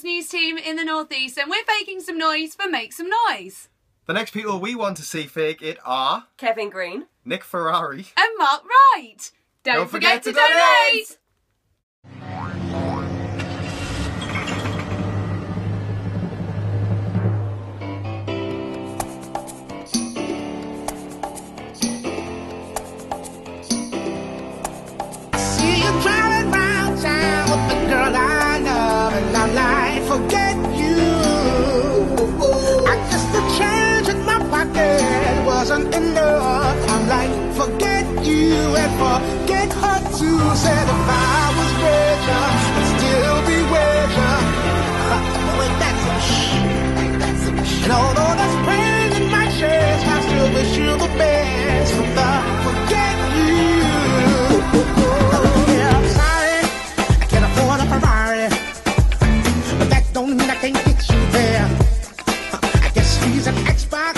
Channel's news team in the North East, and we're faking some noise for Make Some Noise. The next people we want to see fake it are Kevin Green, Nick Ferrari, And Mark Wright. Don't forget to donate! See you driving round town with the girl I love, and I like forget you. I guess the change in my pocket wasn't enough. I'm like forget you and forget her too. Said if I was richer, I'd still be richer. Ain't that some shit? And although there's pain in my chest, I still wish you the best. From the forget you. Yeah, I'm sorry, I can't afford a Ferrari, but that don't mean I can't get you there. I guess she's an Xbox,